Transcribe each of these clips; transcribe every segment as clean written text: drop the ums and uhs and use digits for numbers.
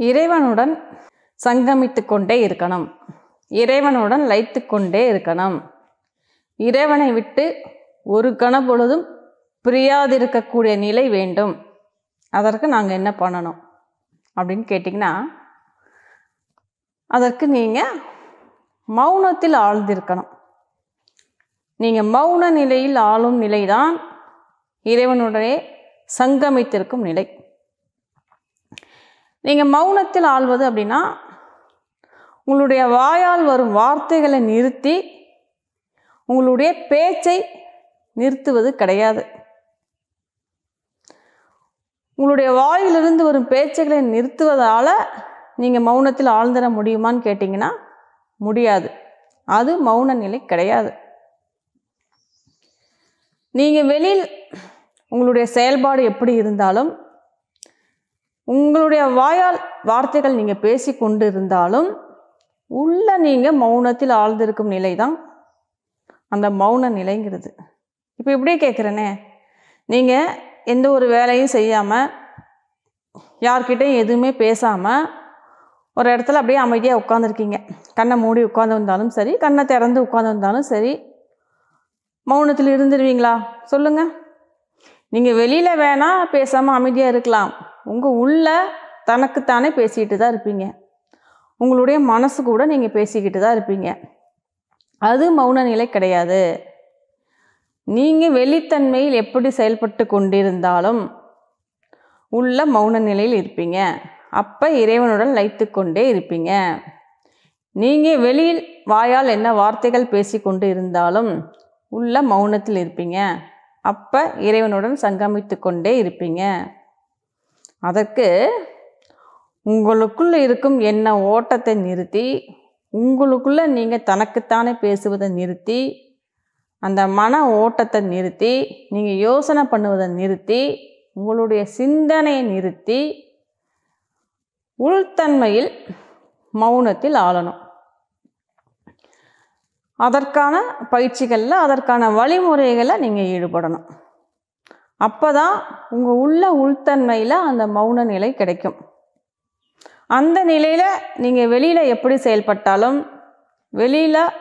இறைவனுடன் சங்கமித்து கொண்டே இருக்கணும். இறைவனுடன் லயித்து கொண்டே இருக்கணும். இறைவனை விட்டு ஒரு கணப்பொழுதும் பிரியாதிருக்கக்கூடிய நிலை வேண்டும். அதற்கு நாங்கள் என்ன பண்ணணும் அப்படின்னு கேட்டிங்கன்னா, அதற்கு நீங்கள் மௌனத்தில் ஆழ்ந்திருக்கணும். நீங்கள் மௌன நிலையில் ஆளும் நிலைதான் இறைவனுடைய சங்கமித்திருக்கும் நிலை. நீங்கள் மௌனத்தில் ஆள்வது அப்படின்னா, உங்களுடைய வாயால் வரும் வார்த்தைகளை நிறுத்தி உங்களுடைய பேச்சை நிறுத்துவது கிடையாது. உங்களுடைய வாயிலிருந்து வரும் பேச்சுகளை நிறுத்துவதால் நீங்கள் மௌனத்தில் ஆழ்ந்திட முடியுமான்னு கேட்டிங்கன்னா முடியாது. அது மௌன நிலை கிடையாது. நீங்கள் வெளியில் உங்களுடைய செயல்பாடு எப்படி இருந்தாலும், உங்களுடைய வாயால் வார்த்தைகள் நீங்கள் பேசி கொண்டு இருந்தாலும், உள்ள நீங்கள் மௌனத்தில் ஆழ்ந்திருக்கும் நிலை தான் அந்த மௌன நிலைங்கிறது. இப்போ இப்படியே கேட்குறேனே, நீங்கள் எந்த ஒரு வேலையும் செய்யாமல், யார்கிட்டையும் எதுவுமே பேசாமல் ஒரு இடத்துல அப்படியே அமைதியாக உட்காந்துருக்கீங்க. கண்ணை மூடி உட்காந்து வந்தாலும் சரி, கண்ணை திறந்து உட்காந்து வந்தாலும் சரி, மௌனத்தில் இருந்துருவீங்களா? சொல்லுங்கள். நீங்கள் வெளியில் வேணால் பேசாமல் அமைதியாக இருக்கலாம். உங்கள் உள்ள தனக்குத்தானே பேசிக்கிட்டு தான் இருப்பீங்க. உங்களுடைய மனசு கூட நீங்கள் பேசிக்கிட்டு தான் இருப்பீங்க. அது மௌன நிலை கிடையாது. நீங்கள் வெளித்தன்மையில் எப்படி செயல்பட்டு கொண்டிருந்தாலும் உள்ள மௌன நிலையில் இருப்பீங்க. அப்போ இறைவனுடன் லயித்து கொண்டே இருப்பீங்க. நீங்கள் வெளியில் வாயால் என்ன வார்த்தைகள் பேசி கொண்டு இருந்தாலும் உள்ள மௌனத்தில் இருப்பீங்க. அப்போ இறைவனுடன் சங்கமித்து கொண்டே இருப்பீங்க. அதற்கு உங்களுக்குள்ள இருக்கும் எண்ண ஓட்டத்தை நிறுத்தி, உங்களுக்குள்ள நீங்கள் தனக்குத்தானே பேசுவதை நிறுத்தி, அந்த மன ஓட்டத்தை நிறுத்தி, நீங்கள் யோசனை பண்ணுவதை நிறுத்தி, உங்களுடைய சிந்தனையை நிறுத்தி உள்தன்மையில் மௌனத்தில் ஆளணும். அதற்கான பயிற்சிகளில், அதற்கான வழிமுறைகளில் நீங்கள் ஈடுபடணும். அப்போ தான் உங்கள் உள்தன்மையில் அந்த மௌன நிலை கிடைக்கும். அந்த நிலையில் நீங்கள் வெளியில் எப்படி செயல்பட்டாலும், வெளியில்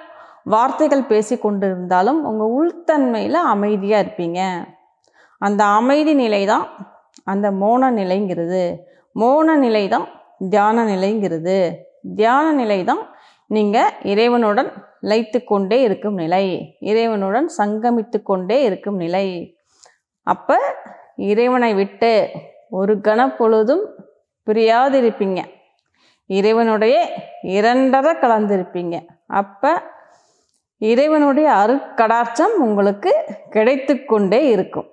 வார்த்தைகள் பேசி கொண்டு இருந்தாலும் உங்கள் உள்தன்மையில் அமைதியாக இருப்பீங்க. அந்த அமைதி நிலை தான் அந்த மௌன நிலைங்கிறது. மௌன நிலை தான் தியான நிலைங்கிறது. தியான நிலை தான் நீங்கள் இறைவனுடன் லயித்து கொண்டே இருக்கும் நிலை, இறைவனுடன் சங்கமித்து கொண்டே இருக்கும் நிலை. அப்போ இறைவனை விட்டு ஒரு கணப்பொழுதும் பிரியாதிருப்பீங்க. இறைவனுடைய இரண்டரை கலந்திருப்பீங்க. அப்போ இறைவனுடைய அருட்கடாட்சம் உங்களுக்கு கிடைத்து கொண்டே இருக்கும்.